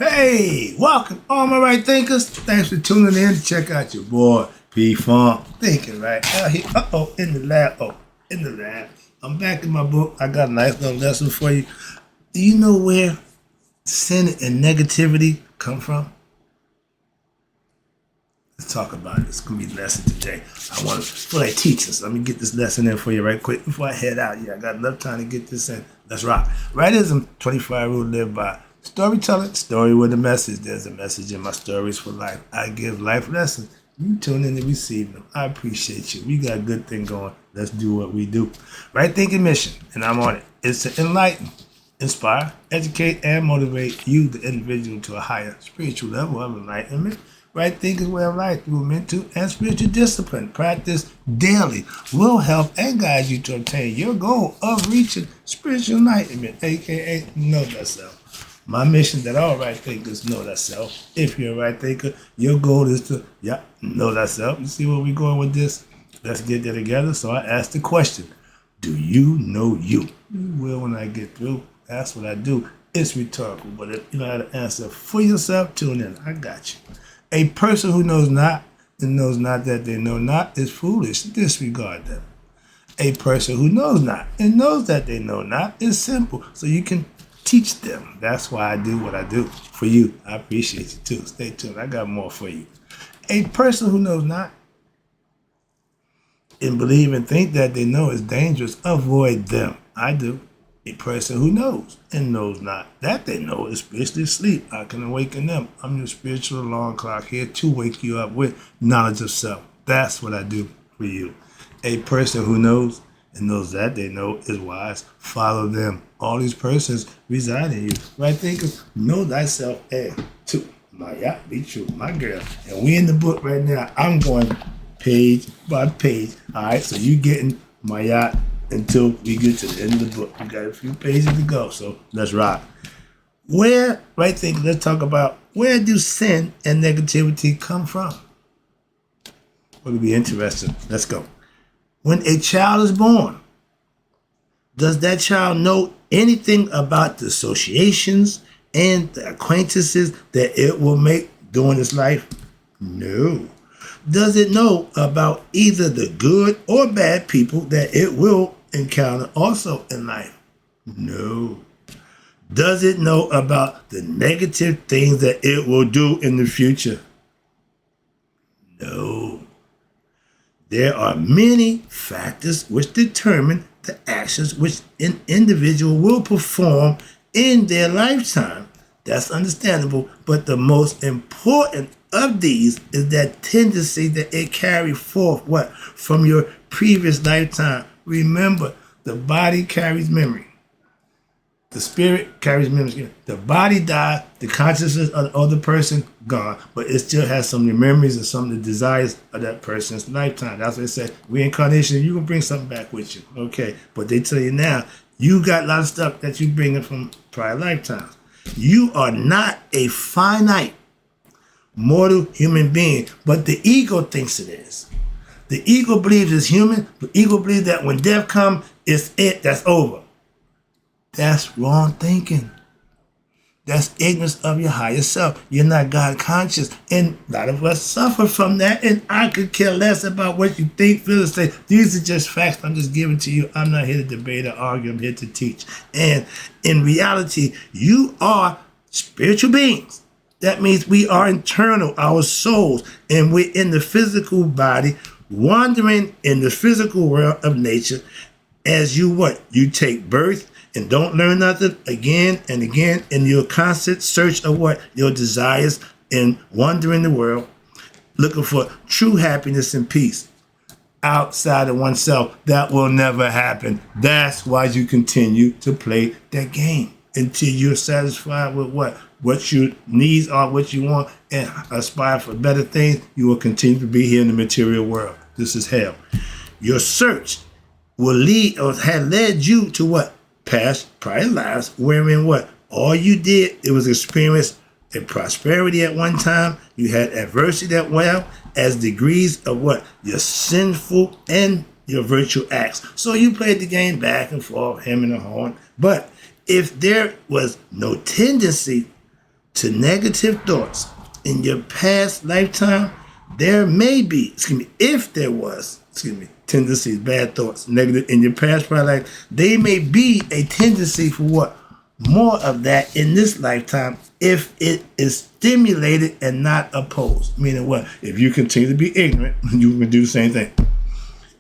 Hey, welcome, all my right thinkers. Thanks for tuning in to check out your boy P Funk thinking right out here. In the lab. In the lab. I'm back in my book. I got a nice little lesson for you. Do you know where sin and negativity come from? Let's talk about it. It's gonna be the lesson today. For like teachers. Let me get this lesson in for you right quick before I head out. Yeah, I got enough time to get this in. Let's rock. Rightism 25 rule live by. Storytelling, story with a message. There's a message in my stories for life. I give life lessons. You tune in and receive them. I appreciate you. We got a good thing going. Let's do what we do. Right thinking mission, and I'm on it. It's to enlighten, inspire, educate, and motivate you, the individual, to a higher spiritual level of enlightenment. Right thinking way of life through mental and spiritual discipline. Practice daily will help and guide you to obtain your goal of reaching spiritual enlightenment, aka know thyself. My mission that all right thinkers know thyself. If you're a right thinker, your goal is to know thyself. You see where we're going with this? Let's get there together. So I asked the question, do you know you? You will when I get through. That's what I do. It's rhetorical, but if you know how to answer for yourself, tune in. I got you. A person who knows not and knows not that they know not is foolish. Disregard them. A person who knows not and knows that they know not is simple. So you can teach them. That's why I do what I do for you. I appreciate you too. Stay tuned. I got more for you. A person who knows not and believe and think that they know is dangerous. Avoid them. I do. A person who knows and knows not that they know is spiritually asleep. I can awaken them. I'm your spiritual alarm clock here to wake you up with knowledge of self. That's what I do for you. A person who knows and knows that they know is wise. Follow them. All these persons reside in you. Right thinkers, know thyself and two. My be true, my girl. And we in the book right now. I'm going page by page. All right, so you getting my yacht until we get to the end of the book. We got a few pages to go, so let's rock. Right thinkers, let's talk about where do sin and negativity come from? It'll be interesting. Let's go. When a child is born, does that child know anything about the associations and the acquaintances that it will make during its life? No. Does it know about either the good or bad people that it will encounter also in life? No. Does it know about the negative things that it will do in the future? No. There are many factors which determine the actions which an individual will perform in their lifetime. That's understandable, but the most important of these is that tendency that it carries forth from your previous lifetime. Remember, the body carries memory. The spirit carries memory. The body died, the consciousness of the other person gone, but it still has some of the memories and some of the desires of that person's lifetime. That's what they say. Reincarnation, you can bring something back with you. Okay, but they tell you now, you got a lot of stuff that you bring in from prior lifetimes. You are not a finite, mortal human being, but the ego thinks it is. The ego believes it's human, but ego believes that when death comes, it's it, that's over. That's wrong thinking. That's ignorance of your higher self. You're not God conscious. And a lot of us suffer from that. And I could care less about what you think, feel, and say. These are just facts I'm just giving to you. I'm not here to debate or argue. I'm here to teach. And in reality, you are spiritual beings. That means we are internal, our souls. And we're in the physical body, wandering in the physical world of nature. As you take birth and don't learn nothing again and again in your constant search of your desires and wandering the world, looking for true happiness and peace outside of oneself. That will never happen. That's why you continue to play that game until you're satisfied with what your needs are, what you want, and aspire for better things. You will continue to be here in the material world. This is hell. Your search will lead or have led you to past prior lives wherein all you did, it was experience a prosperity at one time. You had adversity as degrees of your sinful and your virtual acts. So you played the game back and forth, hemming and hawing. But if there was no tendency to negative thoughts in your past lifetime, there may be, if there was, tendencies, bad thoughts, negative in your past prior life, they may be a tendency for what? More of that in this lifetime if it is stimulated and not opposed. Meaning what? If you continue to be ignorant, you can do the same thing.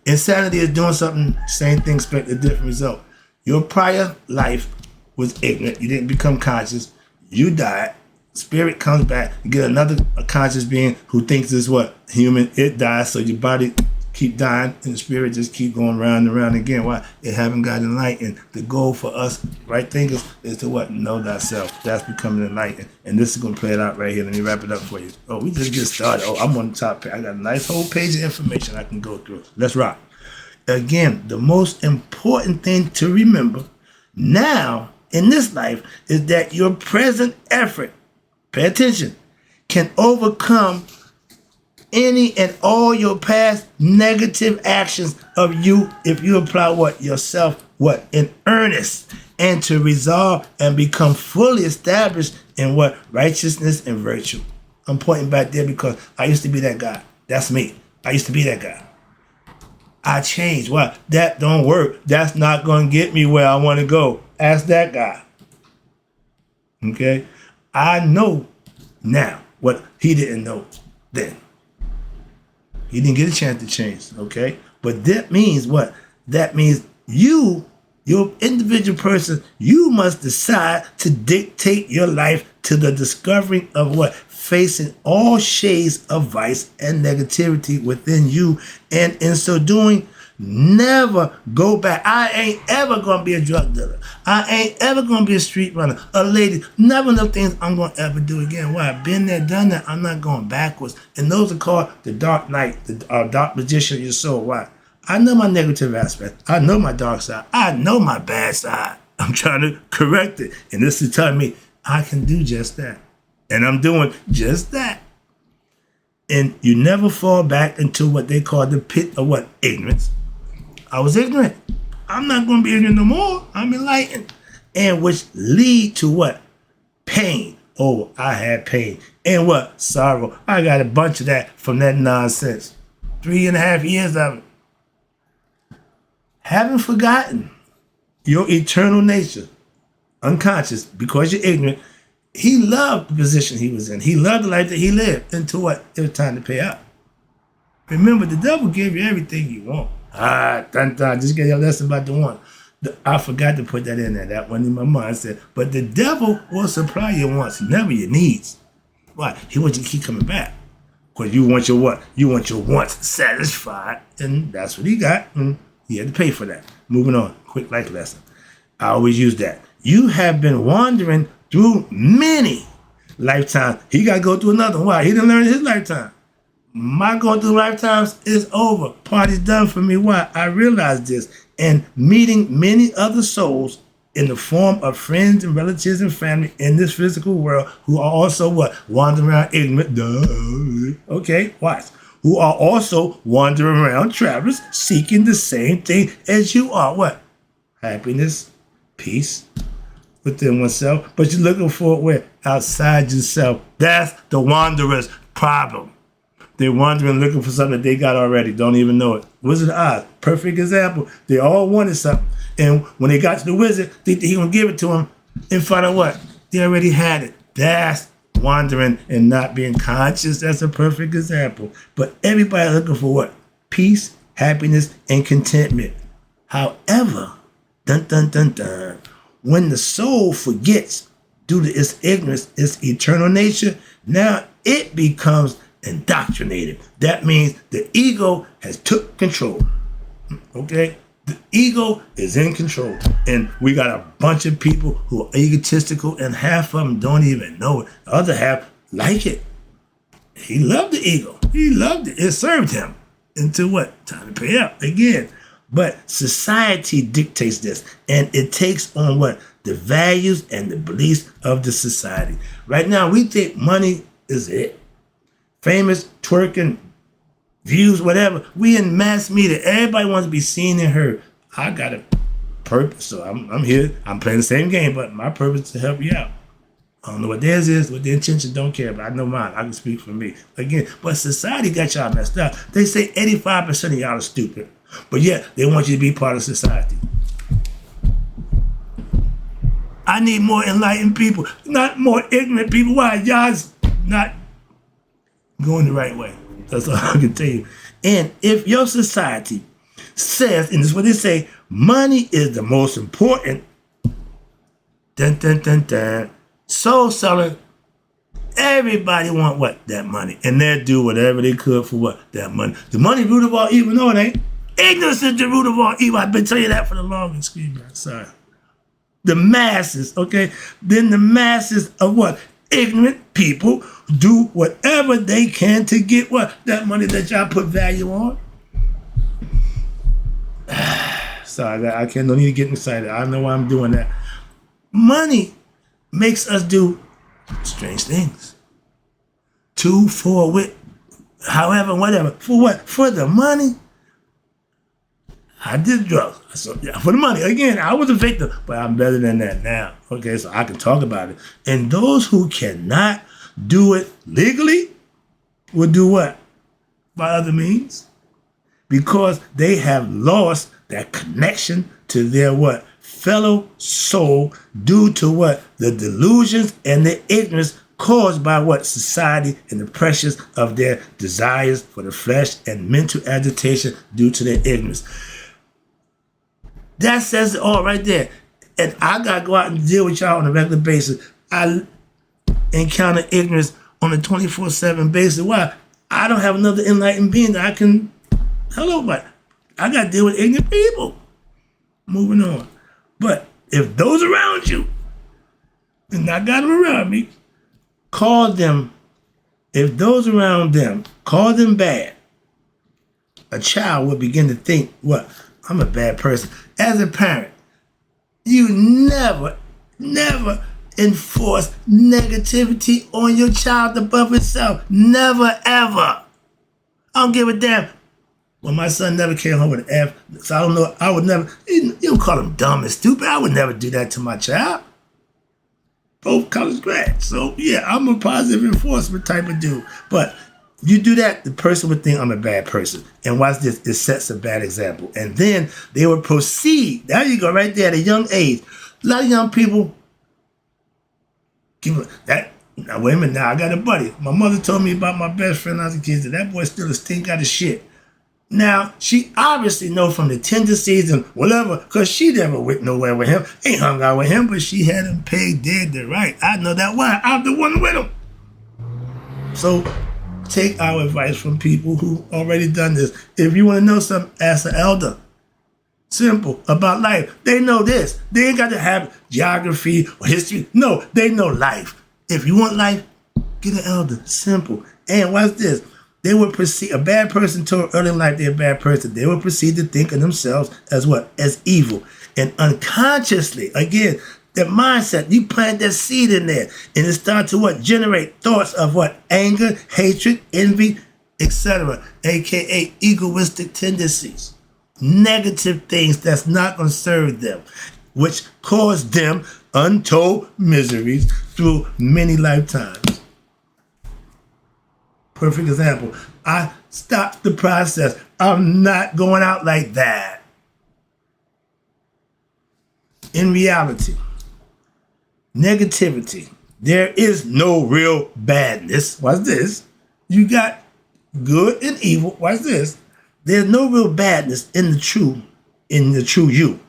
Insanity is doing something, same thing, expect a different result. Your prior life was ignorant. You didn't become conscious. You died. Spirit comes back. You get another conscious being who thinks it's what? Human. It dies. So your body keep dying and the spirit just keep going round and round again. Why? It haven't gotten enlightened. The goal for us, right thinkers, is to what? Know thyself. That's becoming enlightened. And this is going to play it out right here. Let me wrap it up for you. Oh, we just get started. Oh, I'm on the top page. I got a nice whole page of information I can go through. Let's rock. Again, the most important thing to remember now in this life is that your present effort, pay attention, can overcome any and all your past negative actions of you if you apply what? Yourself, what? In earnest, and to resolve and become fully established in what? Righteousness and virtue. I'm pointing back there because I used to be that guy. That's me. I used to be that guy. I changed. Why? That don't work. That's not going to get me where I want to go. Ask that guy. Okay? I know now what he didn't know then. He didn't get a chance to change, okay? But that means what? That means you, your individual person, you must decide to dictate your life to the discovering of what? Facing all shades of vice and negativity within you. And in so doing, never go back. I ain't ever going to be a drug dealer. I ain't ever going to be a street runner, a lady. Never enough things I'm going to ever do again. Why? I've been there, done that. I'm not going backwards. And those are called the dark night, the dark magician of your soul. Why? I know my negative aspect. I know my dark side. I know my bad side. I'm trying to correct it. And this is telling me I can do just that. And I'm doing just that. And you never fall back into what they call the pit of what? Ignorance. I was ignorant. I'm not going to be ignorant no more. I'm enlightened. And which lead to what? Pain. Oh, I had pain. And what? Sorrow. I got a bunch of that from that nonsense. 3.5 years of it. Haven't forgotten your eternal nature. Unconscious, because you're ignorant. He loved the position he was in. He loved the life that he lived until what? It was time to pay up. Remember, the devil gave you everything you want. Just get your lesson about the one. I forgot to put that in there. That one in my mind said, but the devil will supply your wants, never your needs. Why? He wants you to keep coming back. Because you want your what? You want your wants satisfied. And that's what he got. And he had to pay for that. Moving on. Quick life lesson. I always use that. You have been wandering through many lifetimes. He got to go through another one. Why? He didn't learn his lifetime. My going through lifetimes is over. Party's done for me. Why? I realized this. And meeting many other souls in the form of friends and relatives and family in this physical world who are also what? Wandering around ignorant. Okay, watch. Who are also wandering around travelers seeking the same thing as you are. What? Happiness, peace within oneself. But you're looking for it where? Outside yourself. That's the wanderer's problem. They're wandering looking for something that they got already. Don't even know it. Wizard of Oz. Perfect example. They all wanted something. And when they got to the wizard, he going to give it to them and find out what? They already had it. That's wandering and not being conscious. That's a perfect example. But everybody looking for what? Peace, happiness, and contentment. However, when the soul forgets due to its ignorance, its eternal nature, now it becomes indoctrinated. That means the ego has took control. Okay? The ego is in control. And we got a bunch of people who are egotistical, and half of them don't even know it. The other half like it. He loved the ego. He loved it. It served him. Until what? Time to pay up again. But society dictates this. And it takes on what? The values and the beliefs of the society. Right now, we think money is it. Famous, twerking, views, whatever. We in mass media. Everybody wants to be seen and heard. I got a purpose, so I'm here. I'm playing the same game, but my purpose is to help you out. I don't know what theirs is, what their intention, don't care, but I know mine. I can speak for me. Again, but society got y'all messed up. They say 85% of y'all are stupid, but yet they want you to be part of society. I need more enlightened people, not more ignorant people. Why? Y'all's not going the right way. That's all I can tell you. And if your society says, and this is what they say, money is the most important, soul selling, everybody want what? That money. And they'll do whatever they could for what? That money. The money root of all evil. No, it ain't. Ignorance is the root of all evil. I've been telling you that for the longest. Excuse me. Sorry. The masses, okay? Then the masses of what? Ignorant people do whatever they can to get what? That money that y'all put value on. Sorry, I can't, don't need to get excited. I know why I'm doing that. Money makes us do strange things. 2, 4, with, however, whatever. For what? For the money. I did drugs. So, yeah, for the money. Again, I was a victim, but I'm better than that now. Okay, so I can talk about it. And those who cannot do it legally will do what? By other means. Because they have lost that connection to their what? Fellow soul due to what? The delusions and the ignorance caused by what? Society and the pressures of their desires for the flesh and mental agitation due to their ignorance. That says it all right there. And I got to go out and deal with y'all on a regular basis. I encounter ignorance on a 24/7 basis. Why? I don't have another enlightened being that I can, but I got to deal with ignorant people. Moving on. But if those around you, and I got them around me, call them, if those around them, call them bad, a child will begin to think, what? I'm a bad person. As a parent, you never enforce negativity on your child above itself. Never, ever. I don't give a damn. Well, my son never came home with an F, so I don't know. I would never, you don't call him dumb and stupid. I would never do that to my child. Both college grads. So, yeah, I'm a positive enforcement type of dude. But you do that, the person would think I'm a bad person. And watch this, it sets a bad example. And then they would proceed. There you go, right there at a young age. A lot of young people, that. Now, wait a minute, now I got a buddy. My mother told me about my best friend when I was a kid. That boy still a stink out of shit. Now, she obviously know from the tendencies and whatever, because she never went nowhere with him, ain't hung out with him, but she had him paid dead to right. I know that why. I'm the one with him. So, take our advice from people who already done this. If you want to know something, ask an elder. Simple. About life. They know this. They ain't got to have geography or history. No, they know life. If you want life, get an elder. Simple. And watch this. They will proceed, a bad person told early in life they're a bad person. They will proceed to think of themselves as what? As evil. And unconsciously, again, that mindset, you plant that seed in there. And it starts to what? Generate thoughts of what? Anger, hatred, envy, etc. AKA egoistic tendencies. Negative things that's not going to serve them, which cause them untold miseries through many lifetimes. Perfect example. I stopped the process. I'm not going out like that. In reality, negativity, there is no real badness. Watch this. You got good and evil. Watch this. There's no real badness in the true you.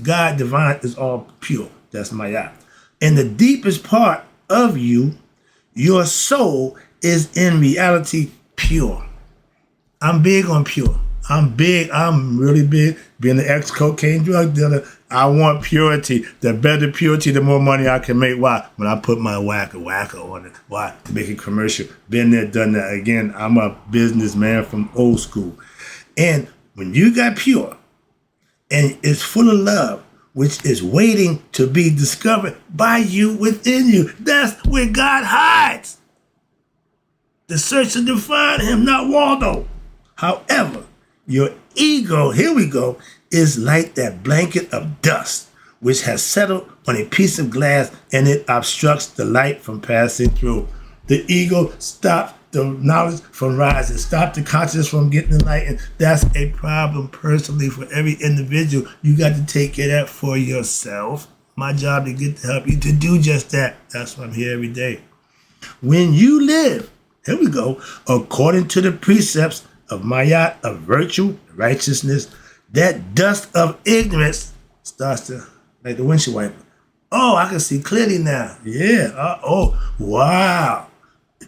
God divine is all pure. That's my eye. And the deepest part of you, your soul, is in reality pure. I'm big on pure. I'm really big. Being an ex-cocaine drug dealer, I want purity. The better purity, the more money I can make. Why? When I put my whacker on it. Why? To make it commercial. Been there, done that. Again, I'm a businessman from old school. And when you got pure, and it's full of love, which is waiting to be discovered by you within you, that's where God hides. The search to find him, not Waldo. However, your ego, here we go, is like that blanket of dust, which has settled on a piece of glass and it obstructs the light from passing through. The ego stops the knowledge from rising, stop the consciousness from getting enlightened. That's a problem personally for every individual. You got to take care of that for yourself. My job to get to help you to do just that. That's why I'm here every day. When you live, here we go, according to the precepts of Maya, of virtue, righteousness, that dust of ignorance starts to, like the windshield wiper. Oh, I can see clearly now. Yeah. Wow.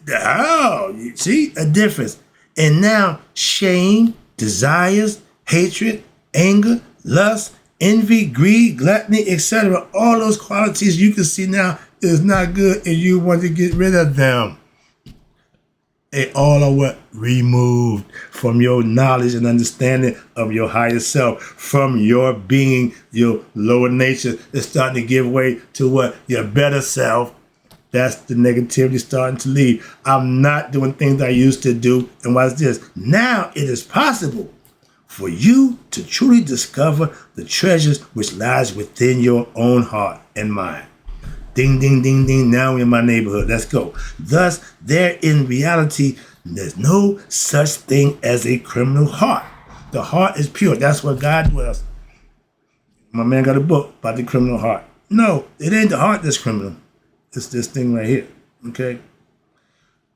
Oh, you see a difference. And now shame, desires, hatred, anger, lust, envy, greed, gluttony, etc. All those qualities you can see now is not good and you want to get rid of them. They all are what? Removed from your knowledge and understanding of your higher self, from your being, your lower nature. It's starting to give way to what? Your better self. That's the negativity starting to leave. I'm not doing things I used to do. And watch this. Now it is possible for you to truly discover the treasures which lies within your own heart and mind. Ding, ding, ding, ding. Now we're in my neighborhood. Let's go. Thus, there in reality, there's no such thing as a criminal heart. The heart is pure. That's where God dwells. My man got a book about the criminal heart. No, it ain't the heart that's criminal. It's this thing right here. Okay?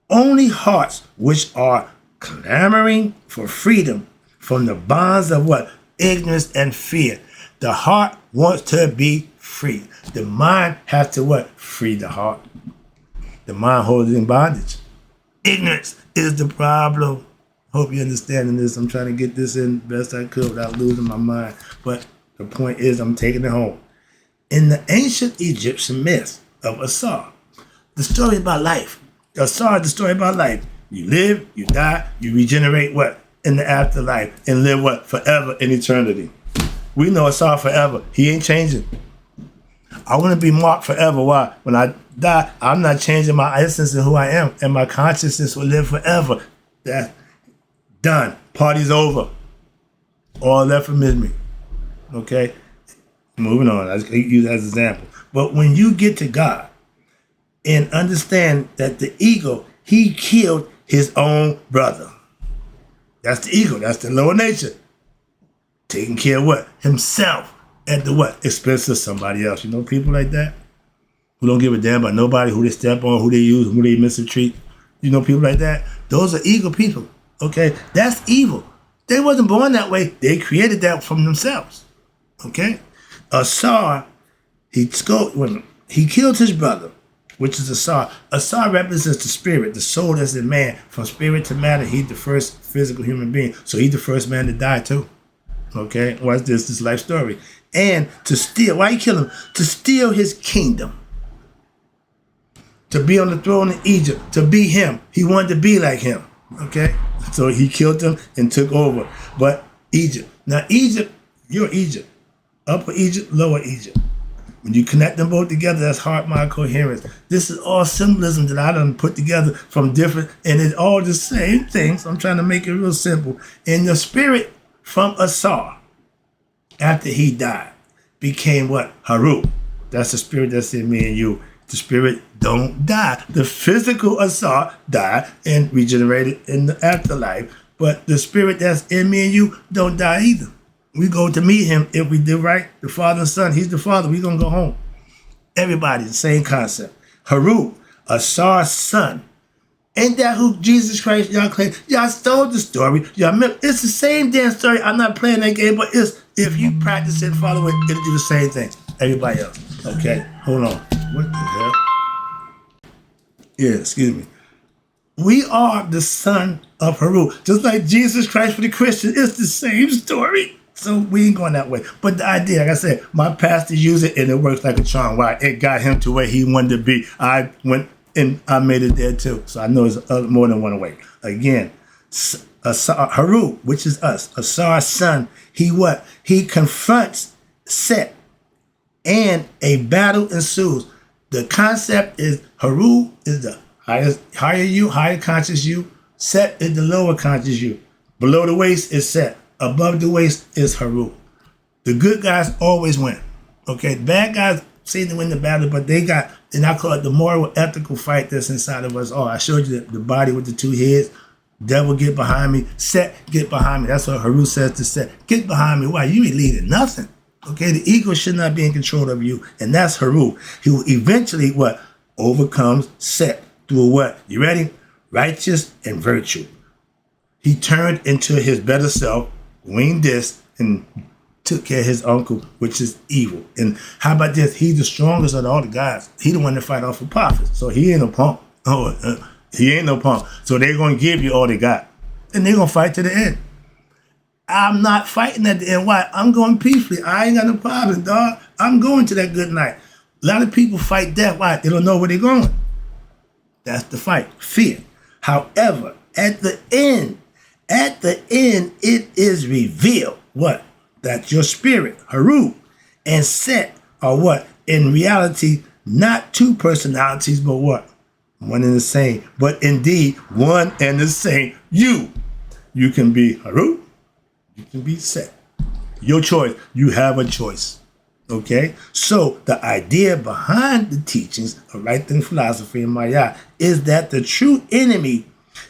Only hearts which are clamoring for freedom from the bonds of what? Ignorance and fear. The heart wants to be free. The mind has to what? Free the heart. The mind holds it in bondage. Ignorance is the problem. Hope you're understanding this. I'm trying to get this in best I could without losing my mind. But the point is I'm taking it home. In the ancient Egyptian myth of Asar, the story about life. Asar is the story about life. You live, you die, you regenerate what? In the afterlife and live what? Forever in eternity. We know Asar forever. He ain't changing. I want to be marked forever. Why? When I die, I'm not changing my essence and who I am, and my consciousness will live forever. That's done. Party's over. All left from me. Okay? Moving on. I just use that as an example. But when you get to God and understand that the ego, he killed his own brother. That's the ego. That's the lower nature. Taking care of what? Himself. At the what? Expense of somebody else. You know people like that? Who don't give a damn about nobody, who they step on, who they use, who they mistreat. You know people like that? Those are evil people. Okay? That's evil. They wasn't born that way. They created that from themselves. Okay? Asar, he killed his brother, which is Asar. Asar represents the spirit, the soul that's in man. From spirit to matter, he's the first physical human being. So he's the first man to die too. Okay? Watch this life story. And to steal, why he kill him? To steal his kingdom. To be on the throne in Egypt. To be him. He wanted to be like him. Okay? So he killed him and took over. But Egypt. Now Egypt, you're Egypt. Upper Egypt, lower Egypt. When you connect them both together, that's heart-mind coherence. This is all symbolism that I done put together from different, and it's all the same thing. So I'm trying to make it real simple. And the spirit from Asar, after he died, became what? Haru. That's the spirit that's in me and you. The spirit don't die. The physical Asar died and regenerated in the afterlife. But the spirit that's in me and you don't die either. We go to meet him if we do right. The father and son, he's the father. We're going to go home. Everybody, the same concept. Haru, Asar's son. Ain't that who Jesus Christ y'all claim? Y'all stole the story. Y'all remember, it's the same damn story. I'm not playing that game, but it's if you practice it and follow it, it'll do the same thing. Everybody else. Okay, hold on. What the hell? Yeah, excuse me. We are the son of Haru. Just like Jesus Christ for the Christians, it's the same story. So we ain't going that way. But the idea, like I said, my pastor used it and it works like a charm. Why? It got him to where he wanted to be. I went and I made it there too. So I know it's more than one way. Again, Haru, which is us, Asar's son, he what? He confronts Set and a battle ensues. The concept is Haru is the higher you, higher conscious you. Set is the lower conscious you. Below the waist is Set. Above the waist is Haru. The good guys always win. Okay, bad guys seem to win the battle, but they got, and I call it the moral, ethical fight that's inside of us all. I showed you the body with the two heads. Devil, get behind me. Set, get behind me. That's what Haru says to Set. Get behind me. Why? You ain't leading nothing. Okay, the ego should not be in control of you, and that's Haru. He will eventually, what? Overcomes Set through what? You ready? Righteous and virtue. He turned into his better self, winged this, and took care of his uncle, which is evil. And how about this? He's the strongest of all the guys. He the one that fight off Apophis. So he ain't no punk. He ain't no punk. So they're going to give you all they got. And they're going to fight to the end. I'm not fighting at the end. Why? I'm going peacefully. I ain't got no problem, dog. I'm going to that good night. A lot of people fight death. Why? They don't know where they're going. That's the fight. Fear. However, at the end, it is revealed what? That your spirit, Haru, and Set are what? In reality, not two personalities, but what? One and the same. But indeed, one and the same. You can be Haru. You can be Set. Your choice. You have a choice. Okay? So the idea behind the teachings of right thinking philosophy in Maya is that the true enemy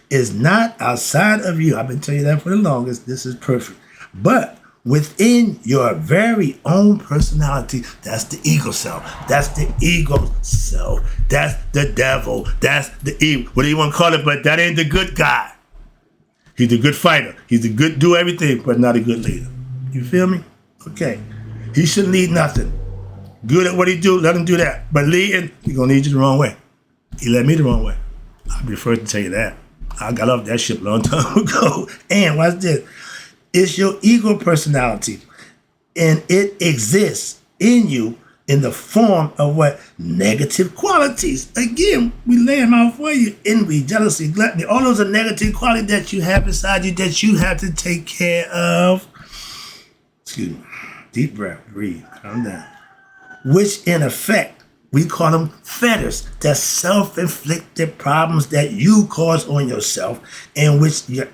is not outside of you. I've been telling you that for the longest. This is perfect. But within your very own personality, that's the ego self. That's the ego self. That's the devil. That's the evil. What do you want to call it? But that ain't the good guy. He's a good fighter. He's a good do everything, but not a good leader. You feel me? Okay. He shouldn't lead nothing. Good at what he do, let him do that. But leading, he's going to lead you the wrong way. He led me the wrong way. I'll be the first to tell you that. I got off that ship a long time ago. And watch this. It's your ego personality. And it exists in you in the form of what? Negative qualities. Again, we lay them out for you. Envy, jealousy, gluttony. All those are negative qualities that you have inside you that you have to take care of. Excuse me. Deep breath. Breathe. Calm down. Which in effect, we call them fetters. That's self-inflicted problems that you cause on yourself, in which your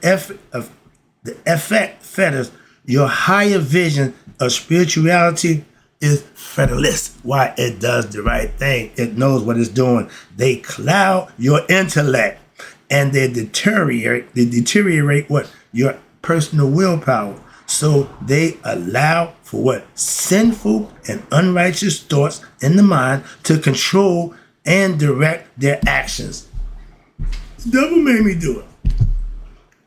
the effect fetters your higher vision of spirituality is fetterless. Why? It does the right thing. It knows what it's doing. They cloud your intellect and they deteriorate what? Your personal willpower. So they allow for what? Sinful and unrighteous thoughts in the mind to control and direct their actions. The devil made me do it.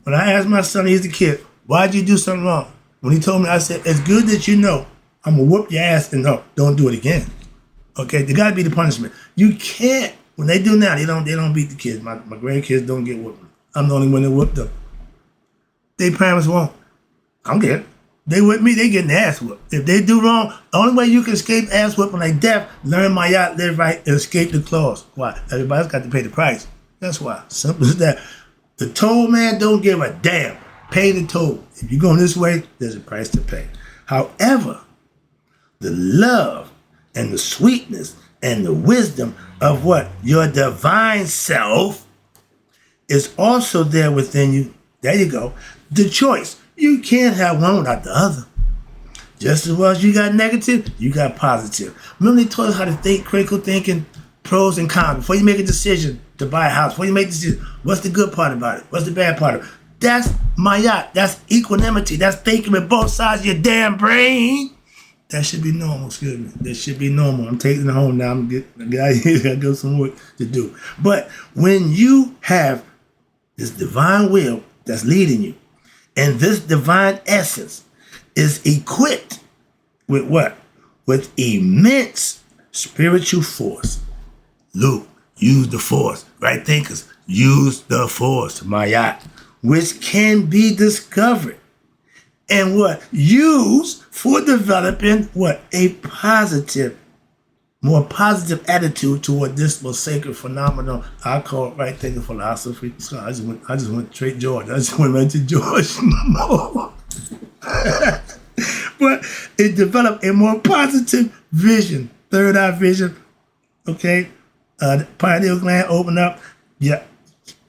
When I asked my son, he's a kid, why'd you do something wrong? When he told me, I said, it's good that you know I'm going to whoop your ass and no, don't do it again. Okay, there got to be the punishment. You can't, when they do now, they don't beat the kids. My grandkids don't get whooped. I'm the only one that whooped them. They parents won't. I'm good. They with me, they getting ass whooped. If they do wrong, the only way you can escape ass whooping like death, learn my yacht, live right, and escape the claws. Why? Everybody's got to pay the price. That's why. Simple as that. The toll man don't give a damn. Pay the toll. If you're going this way, there's a price to pay. However, the love and the sweetness and the wisdom of what? Your divine self is also there within you. There you go. The choice. You can't have one without the other. Just as well as you got negative, you got positive. Remember they taught us how to think, critical thinking, pros and cons. Before you make a decision to buy a house, before you make a decision, what's the good part about it? What's the bad part of it? That's mayat. That's equanimity. That's thinking with both sides of your damn brain. That should be normal, excuse me. That should be normal. I'm taking it home now. I'm getting out here. I got some work to do. But when you have this divine will that's leading you, and this divine essence is equipped with what? With immense spiritual force. Luke, use the force. Right thinkers, use the force. Mayat, which can be discovered and what? Used for developing what? A positive, more positive attitude toward this most sacred phenomenon I call right thinking philosophy. So I just went straight George. I just went right to George. But it developed a more positive vision, third eye vision. Okay, the pineal gland open up. Yeah,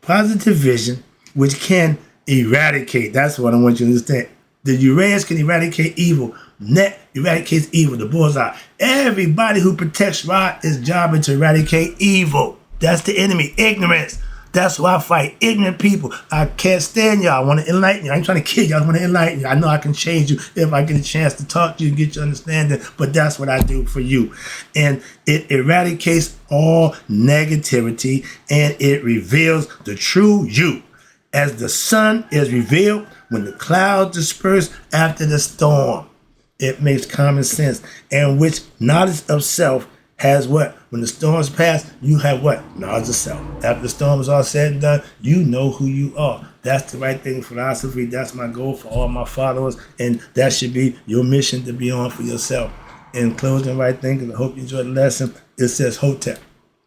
positive vision, which can eradicate. That's what I want you to understand. The Uranus can eradicate evil, Net eradicates evil, the bullseye. Everybody who protects Ra is job is to eradicate evil. That's the enemy, ignorance. That's why I fight ignorant people. I can't stand y'all. I want to enlighten you. I ain't trying to kill you. I want to enlighten you. I know I can change you if I get a chance to talk to you and get your understanding, but that's what I do for you. And it eradicates all negativity and it reveals the true you. As the sun is revealed when the clouds disperse after the storm. It makes common sense. And which knowledge of self has what? When the storms pass, you have what? Knowledge of self. After the storm is all said and done, you know who you are. That's the right thing philosophy. That's my goal for all my followers. And that should be your mission to be on for yourself. In closing, right thinking, I hope you enjoyed the lesson. It says Hotep.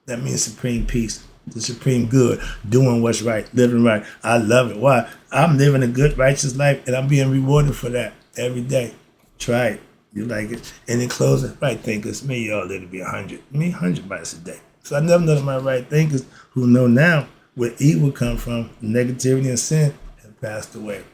That means supreme peace. The supreme good, doing what's right, living right. I love it. Why? I'm living a good, righteous life, and I'm being rewarded for that every day. Try it. You like it. And in closing, right thinkers, may y'all live to be 100. Me, 100 bites a day. So I never know my right thinkers who know now where evil come from, negativity and sin, have passed away.